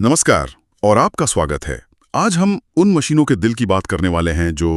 नमस्कार और आपका स्वागत है। आज हम उन मशीनों के दिल की बात करने वाले हैं जो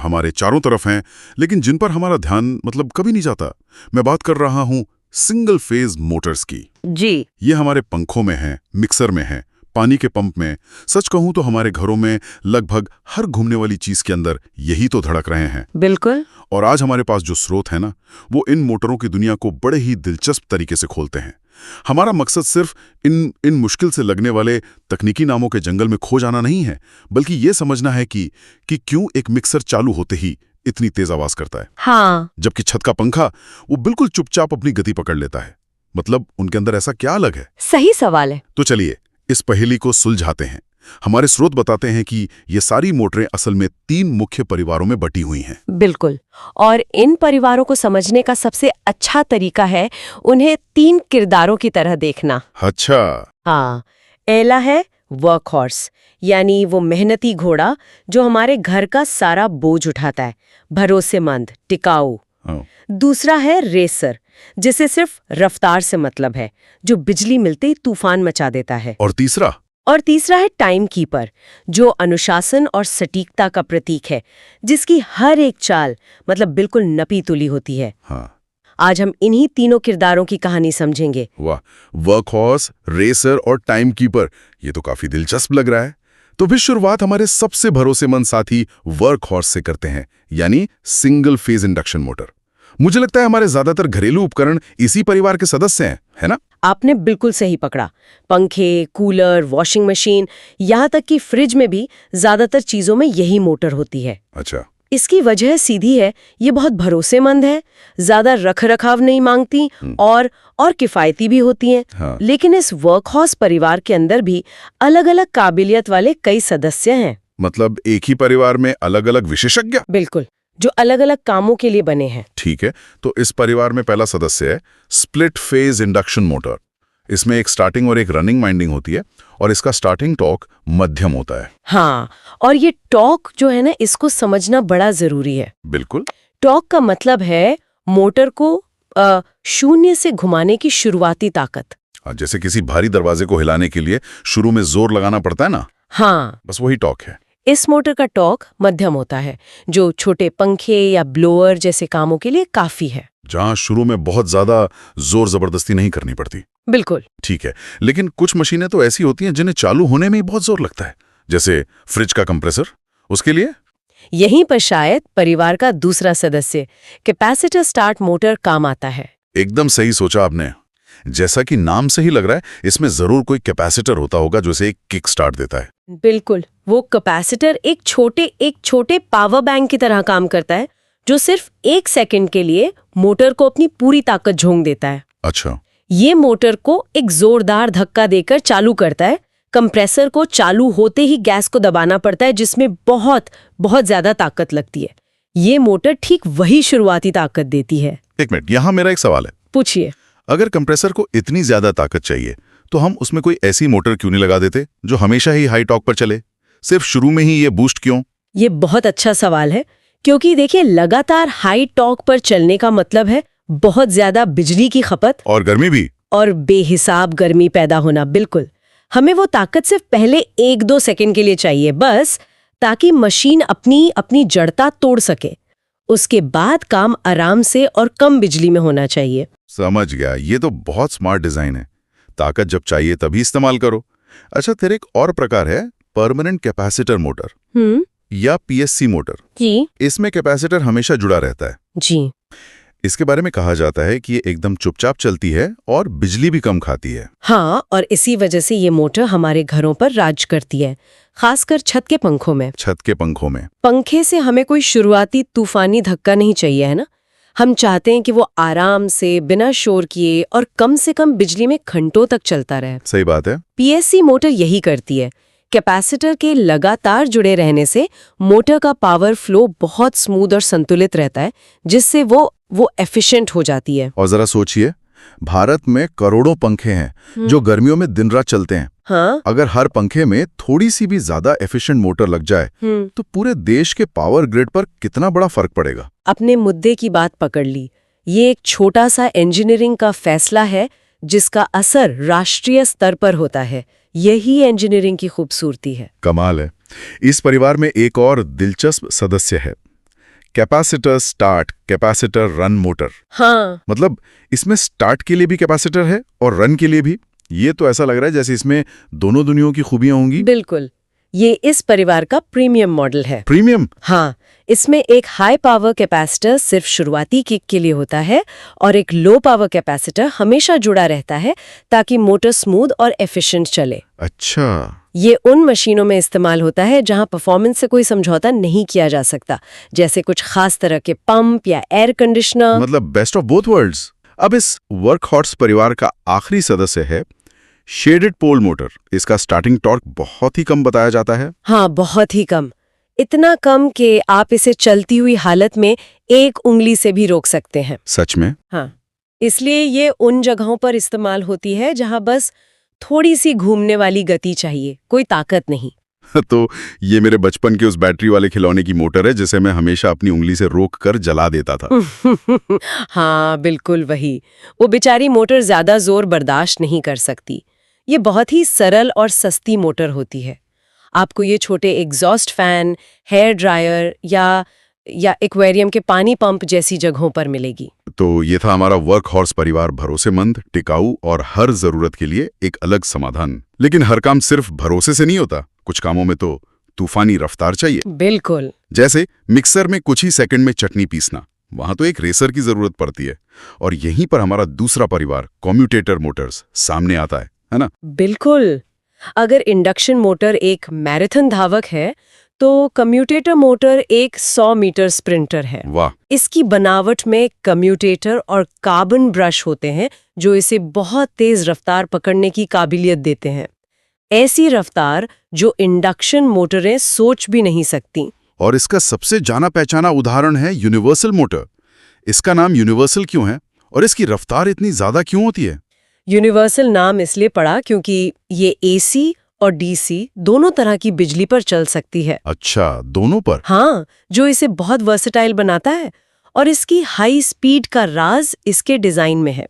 हमारे चारों तरफ हैं, लेकिन जिन पर हमारा ध्यान कभी नहीं जाता। मैं बात कर रहा हूं सिंगल फेज मोटर्स की। जी। ये हमारे पंखों में है, मिक्सर में है, पानी के पंप में, सच कहूं तो हमारे घरों में लगभग हर घूमने वाली चीज के अंदर यही तो धड़क रहे हैं। बिल्कुल। और आज हमारे पास जो स्रोत है ना, वो इन मोटरों की दुनिया को बड़े ही दिलचस्प तरीके से खोलते हैं। हमारा मकसद सिर्फ इन मुश्किल से लगने वाले तकनीकी नामों के जंगल में खो जाना नहीं है, बल्कि ये समझना है कि क्यों एक मिक्सर चालू होते ही इतनी तेज आवाज करता है। हाँ। जबकि छत का पंखा वो बिल्कुल चुपचाप अपनी गति पकड़ लेता है। उनके अंदर ऐसा क्या अलग है? सही सवाल है। तो चलिए इस पहेली को सुलझाते हैं। हमारे स्रोत बताते हैं कि ये सारी मोटरें असल में 3 मुख्य परिवारों में बटी हुई हैं। बिल्कुल। और इन परिवारों को समझने का सबसे अच्छा तरीका है उन्हें 3 किरदारों की तरह देखना। अच्छा। हाँ। पहला है वर्क हॉर्स, यानी वो मेहनती घोड़ा जो हमारे घर का सारा बोझ उठाता है, भरोसेमंद, टिकाऊ। दूसरा है रेसर, जिसे सिर्फ रफ्तार से मतलब है, जो बिजली मिलते ही तूफान मचा देता है। और तीसरा है टाइम कीपर, जो अनुशासन और सटीकता का प्रतीक है, जिसकी हर एक चाल बिल्कुल नपी तुली होती है। हाँ। आज हम इन्हीं तीनों किरदारों की कहानी समझेंगे। वाह, वर्क हॉर्स, रेसर और टाइम कीपर, ये तो काफी दिलचस्प लग रहा है। तो फिर शुरुआत हमारे सबसे भरोसेमंद साथी वर्क हॉर्स से करते हैं, यानी सिंगल फेज इंडक्शन मोटर। मुझे लगता है हमारे ज्यादातर घरेलू उपकरण इसी परिवार के सदस्य हैं, है ना? आपने बिल्कुल सही पकड़ा। पंखे, कूलर, वॉशिंग मशीन, यहाँ तक कि फ्रिज में भी ज्यादातर चीजों में यही मोटर होती है। अच्छा। इसकी वजह सीधी है, ये बहुत भरोसेमंद है, ज्यादा रखरखाव नहीं मांगती और किफायती भी होती हैं। हाँ। लेकिन इस वर्कहॉर्स परिवार के अंदर भी अलग अलग काबिलियत वाले कई सदस्य हैं। एक ही परिवार में अलग अलग विशेषज्ञ? बिल्कुल, जो अलग अलग कामों के लिए बने हैं। ठीक है, तो इस परिवार में पहला सदस्य है स्प्लिट फेज इंडक्शन मोटर। इसमें एक स्टार्टिंग और एक रनिंग वाइंडिंग होती है और इसका स्टार्टिंग टॉर्क मध्यम होता है। हाँ, और ये टॉर्क जो है ना, इसको समझना बड़ा जरूरी है। बिल्कुल। टॉर्क का मतलब है मोटर को शून्य से घुमाने की शुरुआती ताकत। जैसे किसी भारी दरवाजे को हिलाने के लिए शुरू में जोर लगाना पड़ता है ना। हाँ, बस वही टॉर्क है। इस मोटर का टॉर्क मध्यम होता है, जो छोटे पंखे या ब्लोअर जैसे कामों के लिए काफी है, जहां शुरू में बहुत ज्यादा जोर जबरदस्ती नहीं करनी पड़ती। बिल्कुल। ठीक है, लेकिन कुछ मशीनें तो ऐसी होती हैं जिन्हें चालू होने में ही बहुत जोर लगता है, जैसे फ्रिज का कंप्रेसर। उसके लिए यहीं पर शायद परिवार का दूसरा सदस्य कैपेसिटर स्टार्ट मोटर काम आता है। एकदम सही सोचा आपने। जैसा कि नाम से ही लग रहा है, इसमें जरूर कोई कैपेसिटर होता होगा जो इसे एक किक स्टार्ट देता है। बिल्कुल, वो कैपेसिटर एक छोटे पावर बैंक की तरह काम करता है, जो सिर्फ 1 सेकंड के लिए मोटर को अपनी पूरी ताकत झोंक देता है। अच्छा। ये मोटर को एक जोरदार धक्का देकर चालू करता है। कंप्रेसर को चालू होते ही गैस को दबाना पड़ता है, जिसमें बहुत ज्यादा ताकत लगती है। ये मोटर ठीक वही शुरुआती ताकत देती है। एक मिनट, यहाँ मेरा एक सवाल है। पूछिए। अगर कंप्रेसर को इतनी ज्यादा ताकत चाहिए, तो हम उसमें कोई ऐसी मोटर क्यों नहीं लगा देते जो हमेशा ही हाई टॉर्क पर चले? सिर्फ शुरू में ही ये बूस्ट क्यों? ये बहुत अच्छा सवाल है, क्योंकि देखिए, लगातार हाई टॉर्क पर चलने का मतलब है बहुत ज्यादा बिजली की खपत और गर्मी भी, और बेहिसाब गर्मी पैदा होना। बिल्कुल, हमें वो ताकत सिर्फ पहले 1-2 सेकंड के लिए चाहिए, बस ताकि मशीन अपनी जड़ता तोड़ सके। उसके बाद काम आराम से और कम बिजली में होना चाहिए। समझ गया, ये तो बहुत स्मार्ट डिजाइन है। ताकत जब चाहिए तभी इस्तेमाल करो। अच्छा, फिर एक और प्रकार है परमानेंट कैपेसिटर मोटर या पीएससी मोटर। जी। इसमें कैपेसिटर हमेशा जुड़ा रहता है। जी। इसके बारे में कहा जाता है कि ये एकदम चुपचाप चलती है और बिजली भी कम खाती है। हाँ, और इसी वजह से ये मोटर हमारे घरों पर राज करती है, खासकर छत के पंखों में। पंखे से हमें कोई शुरुआती तूफानी धक्का नहीं चाहिए, है ना। हम चाहते हैं कि वो आराम से, बिना शोर किए और कम से कम बिजली में घंटों तक चलता रहे। सही बात है। पीएससी मोटर यही करती है। कैपेसिटर के लगातार जुड़े रहने से मोटर का पावर फ्लो बहुत स्मूथ और संतुलित रहता है, जिससे वो एफिशिएंट हो जाती है। और जरा सोचिए, भारत में करोड़ों पंखे हैं जो गर्मियों में दिन रात चलते हैं। हाँ? अगर हर पंखे में थोड़ी सी भी ज्यादा एफिशिएंट मोटर लग जाए तो पूरे देश के पावर ग्रिड पर कितना बड़ा फर्क पड़ेगा। अपने मुद्दे की बात पकड़ ली। ये एक छोटा सा इंजीनियरिंग का फैसला है जिसका असर राष्ट्रीय स्तर पर होता है। यही इंजीनियरिंग की खूबसूरती है। कमाल है। इस परिवार में एक और दिलचस्प सदस्य है, capacitor start capacitor run motor. हाँ, मतलब इसमें स्टार्ट के लिए भी कैपेसिटर है और रन के लिए भी। ये तो ऐसा लग रहा है जैसे इसमें दोनों दुनियाओं की खूबियां होंगी। बिल्कुल। ये इस परिवार का प्रीमियम मॉडल है। प्रीमियम? हाँ, इसमें एक हाई पावर कैपेसिटर सिर्फ शुरुआती किक के लिए होता है और एक लो पावर कैपेसिटर हमेशा जुड़ा रहता है ताकि मोटर स्मूथ और एफिशिएंट चले। अच्छा। ये उन मशीनों में इस्तेमाल होता है जहां परफॉर्मेंस से कोई समझौता नहीं किया जा सकता, जैसे कुछ खास तरह के पंप या एयर कंडीशनर। मतलब बेस्ट ऑफ बोथ वर्ल्ड्स। अब इस वर्कहॉर्स परिवार का आखिरी सदस्य है शेडेड पोल मोटर। इसका स्टार्टिंग टॉर्क बहुत ही कम बताया जाता है। हाँ, बहुत ही कम। इतना कम कि आप इसे चलती हुई हालत में एक उंगली से भी रोक सकते हैं। सच में? हाँ, इसलिए ये उन जगहों पर इस्तेमाल होती है जहां बस थोड़ी सी घूमने वाली गति चाहिए, कोई ताकत नहीं। तो ये मेरे बचपन के उस बैटरी वाले खिलौने की मोटर है जिसे मैं हमेशा अपनी उंगली से रोक कर जला देता था। हाँ, बिल्कुल वही। वो बेचारी मोटर ज्यादा जोर बर्दाश्त नहीं कर सकती। ये बहुत ही सरल और सस्ती मोटर होती है। आपको ये छोटे एग्जॉस्ट फैन, हेयर ड्रायर या एक्वेरियम के पानी पंप जैसी जगहों पर मिलेगी। तो ये था हमारा वर्कहॉर्स परिवार, भरोसेमंद, टिकाऊ और हर जरूरत के लिए एक अलग समाधान। लेकिन हर काम सिर्फ भरोसे से नहीं होता, कुछ कामों में तो तूफानी रफ्तार चाहिए। बिल्कुल। जैसे मिक्सर में कुछ ही सेकंड में चटनी पीसना, वहां तो एक रेसर की जरूरत पड़ती है। और यहीं पर हमारा दूसरा परिवार कम्यूटेटर मोटर्स सामने आता है ना? बिल्कुल। अगर इंडक्शन मोटर एक मैराथन धावक है तो कम्यूटेटर मोटर एक 100 मीटर स्प्रिंटर है। वाह। इसकी बनावट में कम्यूटेटर और कार्बन ब्रश होते हैं जो इसे बहुत तेज रफ्तार पकड़ने की काबिलियत देते हैं। ऐसी रफ्तार जो इंडक्शन मोटरें सोच भी नहीं सकती। और इसका सबसे जाना पहचाना उदाहरण है यूनिवर्सल मोटर। इसका नाम यूनिवर्सल क्यों है और इसकी रफ्तार इतनी ज्यादा क्यों होती है? यूनिवर्सल नाम इसलिए पड़ा क्योंकि ये एसी और डीसी दोनों तरह की बिजली पर चल सकती है। अच्छा, दोनों पर? हाँ, जो इसे बहुत वर्सेटाइल बनाता है। और इसकी हाई स्पीड का राज इसके डिजाइन में है।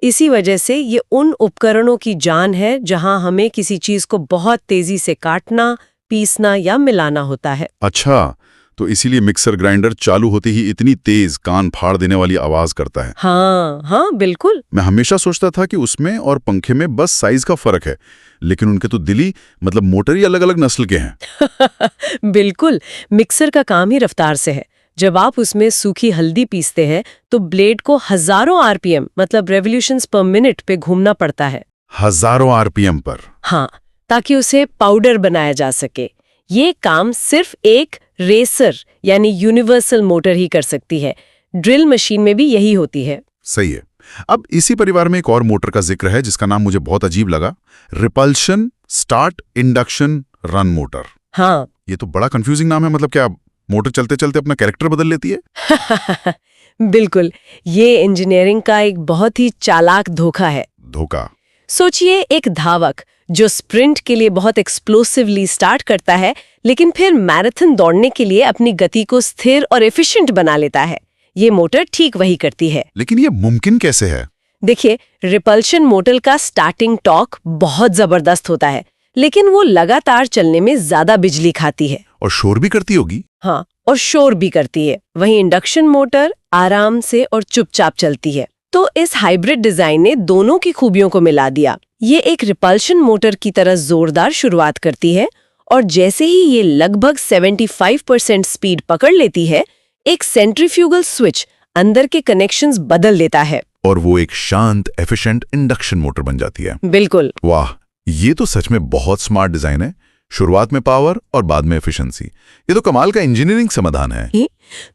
इसी वजह से ये उन उपकरणों की जान है जहां हमें किसी चीज को बहुत तेजी से काटना, पीसना या मिलाना होता है। अच्छा, तो इसीलिए मिक्सर ग्राइंडर चालू होते ही इतनी तेज कान फाड़ देने वाली आवाज करता है। हाँ हाँ, बिल्कुल। मैं हमेशा सोचता था कि उसमें और पंखे में बस साइज का फर्क है, लेकिन उनके तो दिली मतलब मोटर ही अलग अलग नस्ल के हैं। बिल्कुल, मिक्सर का काम ही रफ्तार से है। जब आप उसमें सूखी हल्दी पीसते हैं तो ब्लेड को हजारों आरपीएम मतलब रेवोल्यूशंस पर मिनट पे घूमना पड़ता है। हजारों आरपीएम पर? हाँ, ताकि उसे पाउडर बनाया जा सके। ये काम सिर्फ एक रेसर यानी यूनिवर्सल मोटर ही कर सकती है। ड्रिल मशीन में भी यही होती है। सही है। अब इसी परिवार में एक और मोटर का जिक्र है जिसका नाम मुझे बहुत अजीब लगा, repulsion start induction run motor. हाँ। ये तो बड़ा कंफ्यूजिंग नाम है। मतलब क्या मोटर चलते चलते अपना कैरेक्टर बदल लेती है? बिल्कुल, ये इंजीनियरिंग का एक बहुत ही चालाक धोखा है। धोखा? सोचिए, एक धावक जो स्प्रिंट के लिए बहुत एक्सप्लोसिवली स्टार्ट करता है लेकिन फिर मैराथन दौड़ने के लिए अपनी गति को स्थिर और एफिशिएंट बना लेता है। ये मोटर ठीक वही करती है। लेकिन ये मुमकिन कैसे है? देखिए, रिपल्शन मोटर का स्टार्टिंग टॉर्क बहुत जबरदस्त होता है, लेकिन वो लगातार चलने में ज्यादा बिजली खाती है। और शोर भी करती होगी? हाँ, और शोर भी करती है। वहीं इंडक्शन मोटर आराम से और चुपचाप चलती है। तो इस हाइब्रिड डिजाइन ने दोनों की खूबियों को मिला दिया। ये एक रिपल्शन मोटर की तरह जोरदार शुरुआत करती है और जैसे ही ये लगभग 75% स्पीड पकड़ लेती है, एक सेंट्रीफ्यूगल स्विच अंदर के कनेक्शंस बदल देता है और वो एक शांत एफिशिएंट इंडक्शन मोटर बन जाती है। बिल्कुल। वाह, ये तो सच में बहुत स्मार्ट डिजाइन है। शुरुआत में पावर और बाद में एफिशिएंसी। ये तो कमाल का इंजीनियरिंग समाधान है।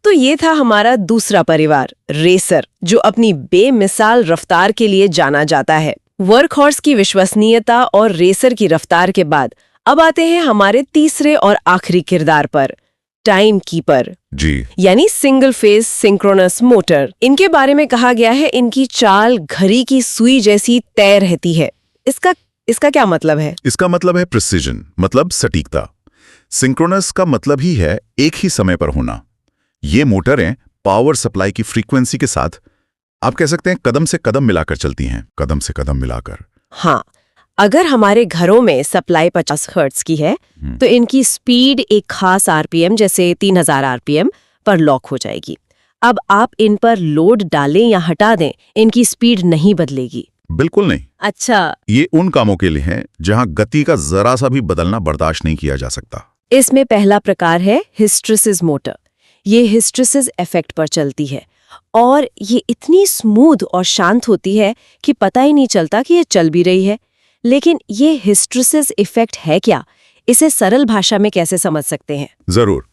तो ये था हमारा दूसरा परिवार, रेसर, जो अपनी बेमिसाल रफ्तार के लिए जाना जाता है। वर्कहॉर्स की विश्वसनीयता और रेसर की रफ्तार के बाद अब आते हैं हमारे तीसरे और आखिरी किरदार पर, टाइम कीपर जी, यानी सिंगल फेज सिंक्रोनस मोटर। इनके बारे में कहा गया है इनकी चाल घड़ी की सुई जैसी तय रहती है। इसका क्या मतलब है? इसका मतलब है प्रिसिजन, मतलब सटीकता। सिंक्रोनस का मतलब ही है एक ही समय पर होना। ये मोटरें पावर सप्लाई की फ्रीक्वेंसी के साथ आप कह सकते हैं कदम से कदम मिलाकर चलती हैं। कदम से कदम मिलाकर। हाँ, अगर हमारे घरों में सप्लाई 50 हर्ट्ज की है तो इनकी स्पीड एक खास आरपीएम जैसे 3000 आरपीएम पर लॉक हो जाएगी। अब आप इन पर लोड डालें या हटा दें, इनकी स्पीड नहीं बदलेगी। बिल्कुल नहीं। अच्छा, ये उन कामों के लिए है जहां गति का जरा सा भी बदलना बर्दाश्त नहीं किया जा सकता। इसमें पहला प्रकार है हिस्टेरेसिस मोटर। ये हिस्टेरेसिस इफेक्ट पर चलती है और ये इतनी स्मूथ और शांत होती है कि पता ही नहीं चलता कि ये चल भी रही है। लेकिन ये हिस्टेरेसिस इफेक्ट है क्या? इसे सरल भाषा में कैसे समझ सकते हैं? जरूर।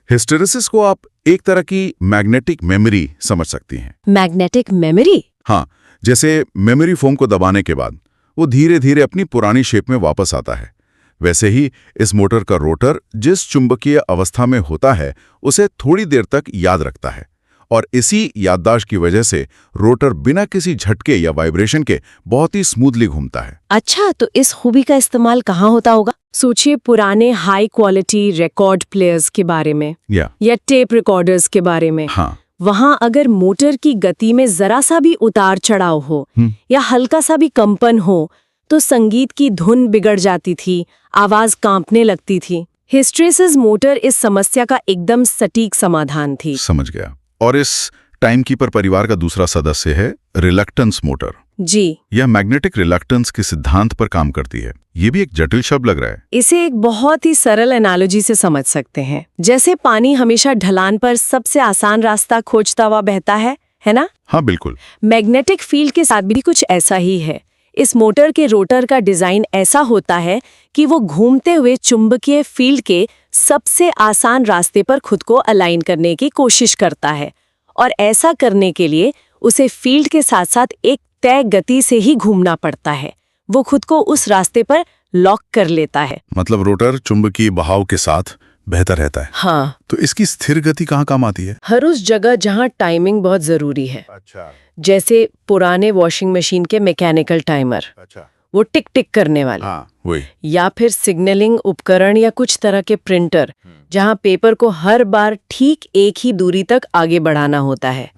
हिस्टेरेसिस को आप एक तरह की मैग्नेटिक मेमोरी समझ सकती हैं। Magnetic memory? हाँ, जैसे मेमोरी फोम को दबाने के बाद वो धीरे धीरे अपनी पुरानी शेप में वापस आता है, वैसे ही इस मोटर का रोटर जिस चुंबकीय अवस्था में होता है उसे थोड़ी देर तक याद रखता है और इसी याददाश्त की वजह से रोटर बिना किसी झटके या वाइब्रेशन के बहुत ही स्मूथली घूमता है। अच्छा, तो इस खूबी का इस्तेमाल कहाँ होता होगा? सोचिए पुराने हाई क्वालिटी रिकॉर्ड प्लेयर्स के बारे में या टेप रिकॉर्डर्स के बारे में। हाँ, वहां अगर मोटर की गति में जरा सा भी उतार चढ़ाव हो या हल्का सा भी कंपन हो तो संगीत की धुन बिगड़ जाती थी, आवाज कांपने लगती थी। हिस्टेरेसिस मोटर इस समस्या का एकदम सटीक समाधान थी। समझ गया। और इस टाइमकीपर परिवार का दूसरा सदस्य है रिलक्टेंस मोटर। जी, यह मैग्नेटिक रिलक्टेंस के सिद्धांत पर काम करती है। ये भी एक जटिल शब्द लग रहा है। इसे एक बहुत ही सरल एनालॉजी से समझ सकते हैं। जैसे पानी हमेशा ढलान पर सबसे आसान रास्ता खोजता हुआ बहता है ना? हाँ, बिल्कुल। मैग्नेटिक फील्ड के साथ भी कुछ ऐसा ही है। इस मोटर के रोटर का डिजाइन ऐसा होता है कि वो घूमते हुए चुंबकीय फील्ड के सबसे आसान रास्ते पर खुद को अलाइन करने की कोशिश करता है और ऐसा करने के लिए उसे फील्ड के साथ साथ एक तय गति से ही घूमना पड़ता है। वो खुद को उस रास्ते पर लॉक कर लेता है। मतलब रोटर चुंबकीय बहाव के साथ बेहतर रहता है। हाँ, तो इसकी स्थिर गति कहाँ काम आती है? हर उस जगह जहाँ टाइमिंग बहुत जरूरी है। अच्छा, जैसे पुराने वॉशिंग मशीन के मैकेनिकल टाइमर, अच्छा, वो टिक टिक करने वाले। हाँ, वही। या फिर सिग्नलिंग उपकरण या कुछ तरह के प्रिंटर जहां पेपर को हर बार ठीक एक ही दूरी तक आगे बढ़ाना होता है।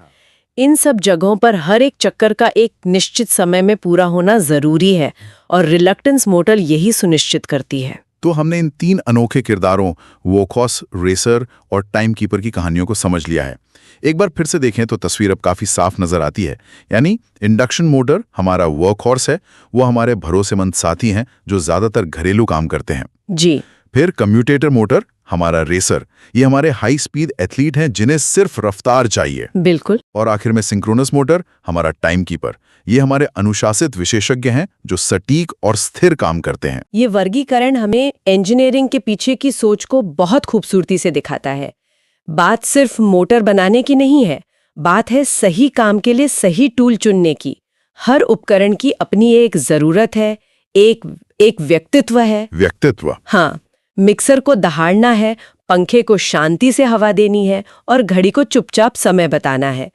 इन सब जगहों पर हर एक चक्कर का एक निश्चित समय में पूरा होना जरूरी है और रिलक्टेंस मोटर यही सुनिश्चित करती है। तो हमने इन 3 अनोखे किरदारों वर्कहॉर्स, रेसर और टाइमकीपर की कहानियों को समझ लिया है। एक बार फिर से देखें तो तस्वीर अब काफी साफ नजर आती है। यानी इंडक्शन मोटर हमारा वर्कहॉर्स है, वो हमारे भरोसेमंद साथी हैं जो ज्यादातर घरेलू काम करते हैं। जी। फिर कम्यूटेटर मोटर हमारा रेसर, ये हमारे हाई स्पीड एथलीट हैं जिन्हें सिर्फ रफ्तार चाहिए। बिल्कुल। और आखिर में सिंक्रोनस मोटर हमारा टाइमकीपर, ये हमारे अनुशासित विशेषज्ञ हैं जो सटीक और स्थिर काम करते हैं। ये वर्गीकरण हमें इंजीनियरिंग के पीछे की सोच को बहुत खूबसूरती से दिखाता है। बात सिर्फ मोटर बनाने की नहीं है, बात है सही काम के लिए सही टूल चुनने की। हर उपकरण की अपनी एक जरूरत है, एक व्यक्तित्व है। व्यक्तित्व? हाँ, मिक्सर को दहाड़ना है, पंखे को शांति से हवा देनी है और घड़ी को चुपचाप समय बताना है।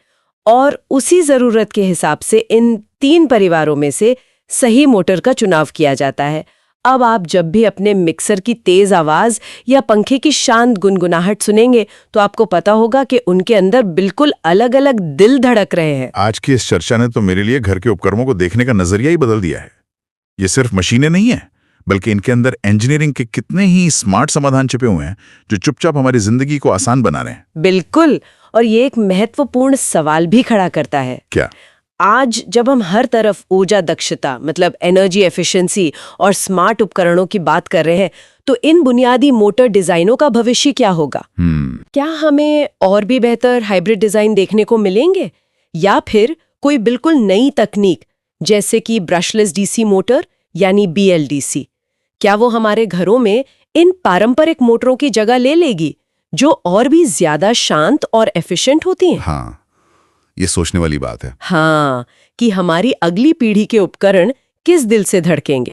और उसी जरूरत के हिसाब से इन 3 परिवारों में से सही मोटर का चुनाव किया जाता है। अब आप जब भी अपने मिक्सर की तेज आवाज या पंखे की शांत गुनगुनाहट सुनेंगे तो आपको पता होगा कि उनके अंदर बिल्कुल अलग अलग दिल धड़क रहे हैं। आज की इस चर्चा ने तो मेरे लिए घर के उपकरणों को देखने का नजरिया ही बदल दिया है। ये सिर्फ मशीनें नहीं है, बल्कि इनके अंदर इंजीनियरिंग के कितने ही स्मार्ट समाधान छिपे हुए हैं जो चुपचाप हमारी जिंदगी को आसान बना रहे हैं। बिल्कुल। और ये एक महत्वपूर्ण सवाल भी खड़ा करता है। क्या? आज जब हम हर तरफ ऊर्जा दक्षता मतलब एनर्जी एफिशिएंसी और स्मार्ट उपकरणों की बात कर रहे हैं तो इन बुनियादी मोटर डिजाइनों का भविष्य क्या होगा? क्या हमें और भी बेहतर हाइब्रिड डिजाइन देखने को मिलेंगे या फिर कोई बिल्कुल नई तकनीक जैसे कि ब्रशलेस डीसी मोटर यानी BLDC, क्या वो हमारे घरों में इन पारंपरिक मोटरों की जगह ले लेगी जो और भी ज्यादा शांत और एफिशिएंट होती हैं? हाँ, ये सोचने वाली बात है। हाँ, कि हमारी अगली पीढ़ी के उपकरण किस दिल से धड़केंगे।